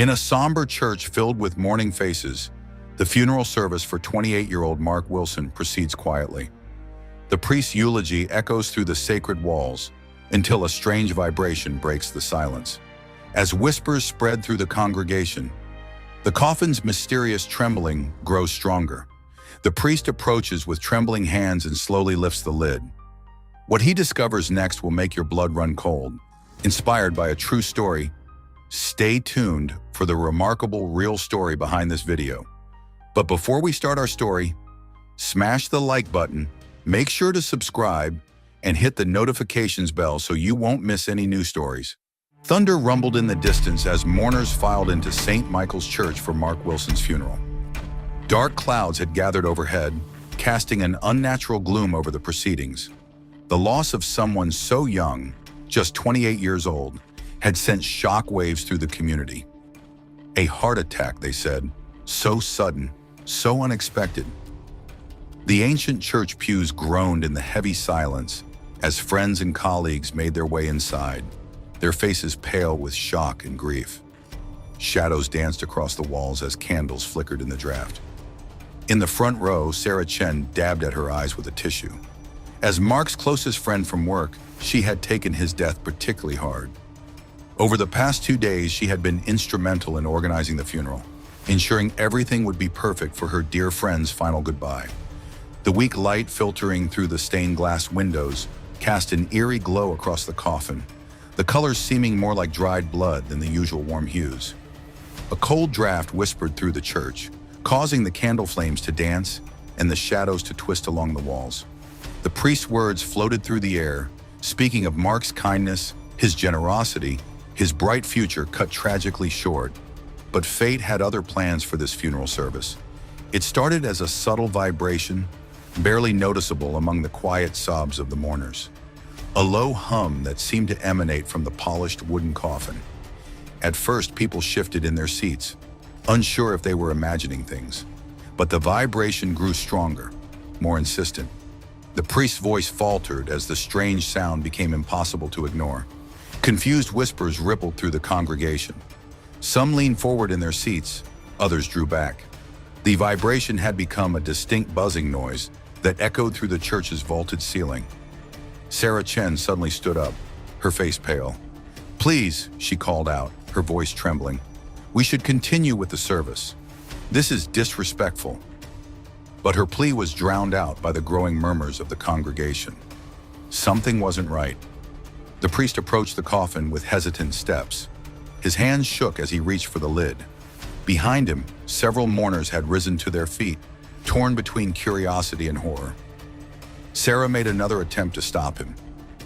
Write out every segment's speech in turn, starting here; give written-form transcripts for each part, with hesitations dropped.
In a somber church filled with mourning faces, the funeral service for 28-year-old Mark Wilson proceeds quietly. The priest's eulogy echoes through the sacred walls until a strange vibration breaks the silence. As whispers spread through the congregation, the coffin's mysterious trembling grows stronger. The priest approaches with trembling hands and slowly lifts the lid. What he discovers next will make your blood run cold. Inspired by a true story, stay tuned for the remarkable real story behind this video. But before we start our story, smash the like button, make sure to subscribe, and hit the notifications bell so you won't miss any new stories. Thunder rumbled in the distance as mourners filed into St. Michael's Church for Mark Wilson's funeral. Dark clouds had gathered overhead, casting an unnatural gloom over the proceedings. The loss of someone so young, just 28 years old, had sent shock waves through the community. A heart attack, they said, so sudden, so unexpected. The ancient church pews groaned in the heavy silence as friends and colleagues made their way inside, their faces pale with shock and grief. Shadows danced across the walls as candles flickered in the draft. In the front row, Sarah Chen dabbed at her eyes with a tissue. As Mark's closest friend from work, she had taken his death particularly hard. Over the past 2 days, she had been instrumental in organizing the funeral, ensuring everything would be perfect for her dear friend's final goodbye. The weak light filtering through the stained glass windows cast an eerie glow across the coffin, the colors seeming more like dried blood than the usual warm hues. A cold draft whispered through the church, causing the candle flames to dance and the shadows to twist along the walls. The priest's words floated through the air, speaking of Mark's kindness, his generosity, his bright future cut tragically short. But fate had other plans for this funeral service. It started as a subtle vibration, barely noticeable among the quiet sobs of the mourners. A low hum that seemed to emanate from the polished wooden coffin. At first, people shifted in their seats, unsure if they were imagining things. But the vibration grew stronger, more insistent. The priest's voice faltered as the strange sound became impossible to ignore. Confused whispers rippled through the congregation. Some leaned forward in their seats, others drew back. The vibration had become a distinct buzzing noise that echoed through the church's vaulted ceiling. Sarah Chen suddenly stood up, her face pale. "Please," she called out, her voice trembling. "We should continue with the service. This is disrespectful." But her plea was drowned out by the growing murmurs of the congregation. Something wasn't right. The priest approached the coffin with hesitant steps. His hands shook as he reached for the lid. Behind him, several mourners had risen to their feet, torn between curiosity and horror. Sarah made another attempt to stop him,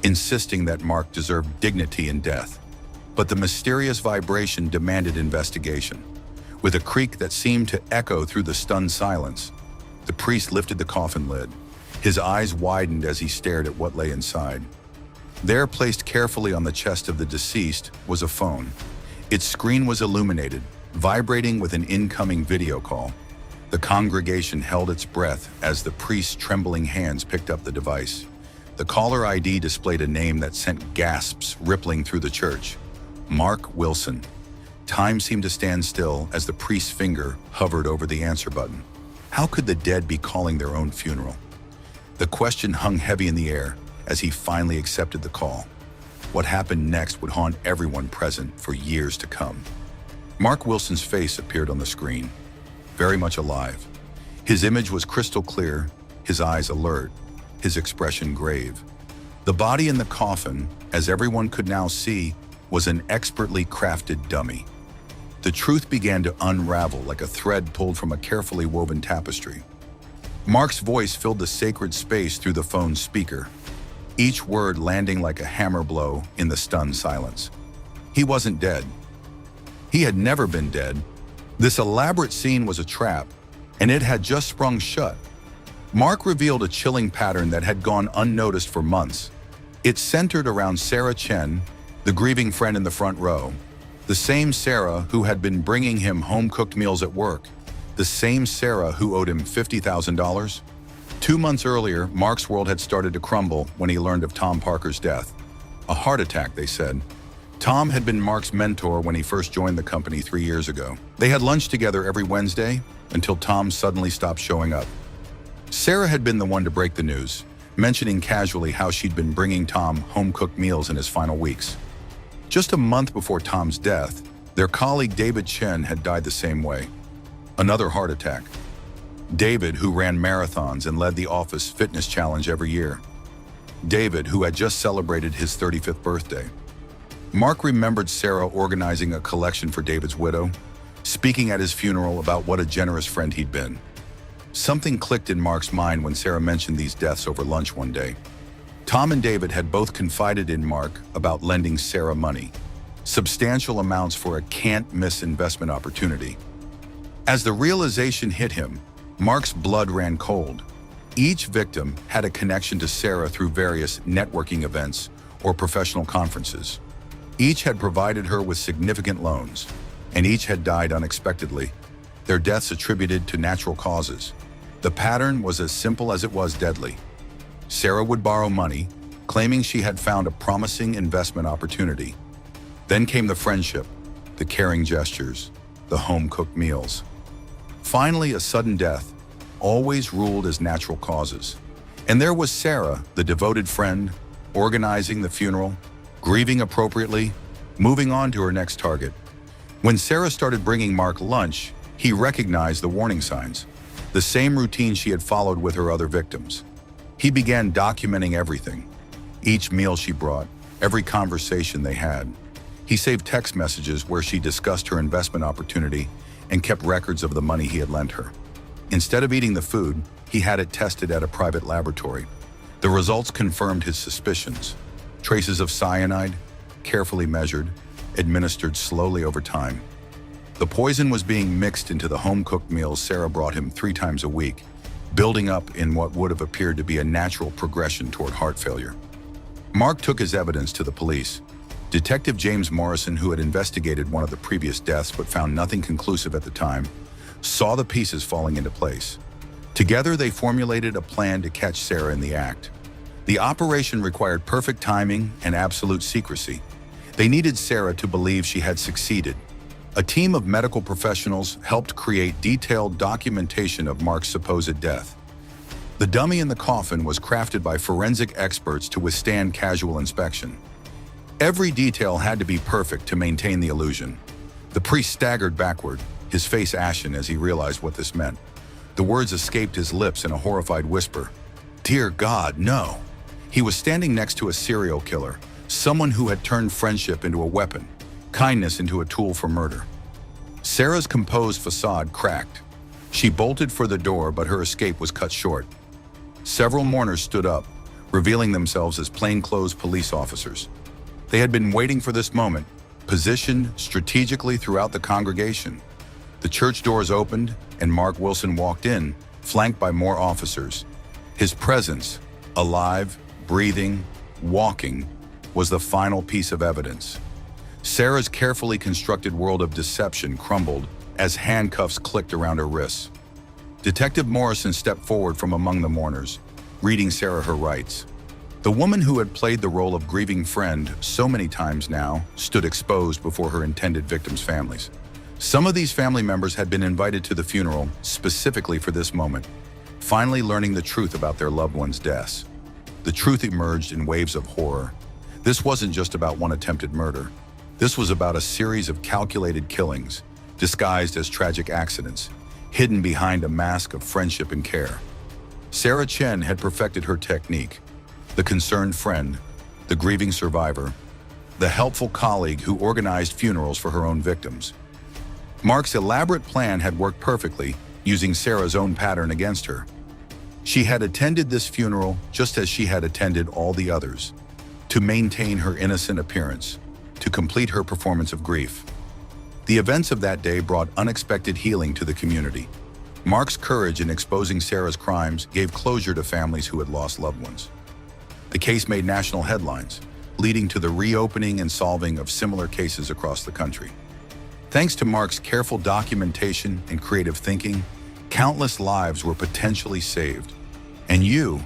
insisting that Mark deserved dignity in death. But the mysterious vibration demanded investigation. With a creak that seemed to echo through the stunned silence, the priest lifted the coffin lid. His eyes widened as he stared at what lay inside. There, placed carefully on the chest of the deceased, was a phone. Its screen was illuminated, vibrating with an incoming video call. The congregation held its breath as the priest's trembling hands picked up the device. The caller ID displayed a name that sent gasps rippling through the church. Mark Wilson. Time seemed to stand still as the priest's finger hovered over the answer button. How could the dead be calling their own funeral? The question hung heavy in the air as he finally accepted the call. What happened next would haunt everyone present for years to come. Mark Wilson's face appeared on the screen, very much alive. His image was crystal clear, his eyes alert, his expression grave. The body in the coffin, as everyone could now see, was an expertly crafted dummy. The truth began to unravel like a thread pulled from a carefully woven tapestry. Mark's voice filled the sacred space through the phone's speaker, each word landing like a hammer blow in the stunned silence. He wasn't dead. He had never been dead. This elaborate scene was a trap, and it had just sprung shut. Mark revealed a chilling pattern that had gone unnoticed for months. It centered around Sarah Chen, the grieving friend in the front row, the same Sarah who had been bringing him home-cooked meals at work, the same Sarah who owed him $50,000. 2 months earlier, Mark's world had started to crumble when he learned of Tom Parker's death. A heart attack, they said. Tom had been Mark's mentor when he first joined the company 3 years ago. They had lunch together every Wednesday until Tom suddenly stopped showing up. Sarah had been the one to break the news, mentioning casually how she'd been bringing Tom home-cooked meals in his final weeks. Just a month before Tom's death, their colleague David Chen had died the same way. Another heart attack. David, who ran marathons and led the office fitness challenge every year. David, who had just celebrated his 35th birthday. Mark remembered Sarah organizing a collection for David's widow, speaking at his funeral about what a generous friend he'd been. Something clicked in Mark's mind when Sarah mentioned these deaths over lunch one day. Tom and David had both confided in Mark about lending Sarah money, substantial amounts for a can't-miss investment opportunity. As the realization hit him, Mark's blood ran cold. Each victim had a connection to Sarah through various networking events or professional conferences. Each had provided her with significant loans, and each had died unexpectedly, their deaths attributed to natural causes. The pattern was as simple as it was deadly. Sarah would borrow money, claiming she had found a promising investment opportunity. Then came the friendship, the caring gestures, the home-cooked meals. Finally, a sudden death, always ruled as natural causes. And there was Sarah, the devoted friend, organizing the funeral, grieving appropriately, moving on to her next target. When Sarah started bringing Mark lunch, he recognized the warning signs, the same routine she had followed with her other victims. He began documenting everything, each meal she brought, every conversation they had. He saved text messages where she discussed her investment opportunity and kept records of the money he had lent her. Instead of eating the food, he had it tested at a private laboratory. The results confirmed his suspicions. Traces of cyanide, carefully measured, administered slowly over time. The poison was being mixed into the home-cooked meals Sarah brought him 3 times a week, building up in what would have appeared to be a natural progression toward heart failure. Mark took his evidence to the police. Detective James Morrison, who had investigated one of the previous deaths but found nothing conclusive at the time, saw the pieces falling into place. Together, they formulated a plan to catch Sarah in the act. The operation required perfect timing and absolute secrecy. They needed Sarah to believe she had succeeded. A team of medical professionals helped create detailed documentation of Mark's supposed death. The dummy in the coffin was crafted by forensic experts to withstand casual inspection. Every detail had to be perfect to maintain the illusion. The priest staggered backward, his face ashen as he realized what this meant. The words escaped his lips in a horrified whisper. "Dear God, no!" He was standing next to a serial killer, someone who had turned friendship into a weapon, kindness into a tool for murder. Sarah's composed facade cracked. She bolted for the door, but her escape was cut short. Several mourners stood up, revealing themselves as plainclothes police officers. They had been waiting for this moment, positioned strategically throughout the congregation. The church doors opened, and Mark Wilson walked in, flanked by more officers. His presence, alive, breathing, walking, was the final piece of evidence. Sarah's carefully constructed world of deception crumbled as handcuffs clicked around her wrists. Detective Morrison stepped forward from among the mourners, reading Sarah her rights. The woman who had played the role of grieving friend so many times now stood exposed before her intended victims' families. Some of these family members had been invited to the funeral specifically for this moment, finally learning the truth about their loved ones' deaths. The truth emerged in waves of horror. This wasn't just about one attempted murder. This was about a series of calculated killings, disguised as tragic accidents, hidden behind a mask of friendship and care. Sarah Chen had perfected her technique. The concerned friend, the grieving survivor, the helpful colleague who organized funerals for her own victims. Mark's elaborate plan had worked perfectly, using Sarah's own pattern against her. She had attended this funeral just as she had attended all the others, to maintain her innocent appearance, to complete her performance of grief. The events of that day brought unexpected healing to the community. Mark's courage in exposing Sarah's crimes gave closure to families who had lost loved ones. The case made national headlines, leading to the reopening and solving of similar cases across the country. Thanks to Mark's careful documentation and creative thinking, countless lives were potentially saved. And you,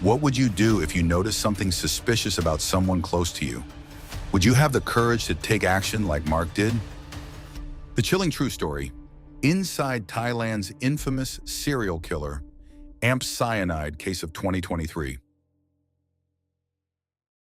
what would you do if you noticed something suspicious about someone close to you? Would you have the courage to take action like Mark did? The chilling true story. Inside Thailand's infamous serial killer, Amp Cyanide case of 2023.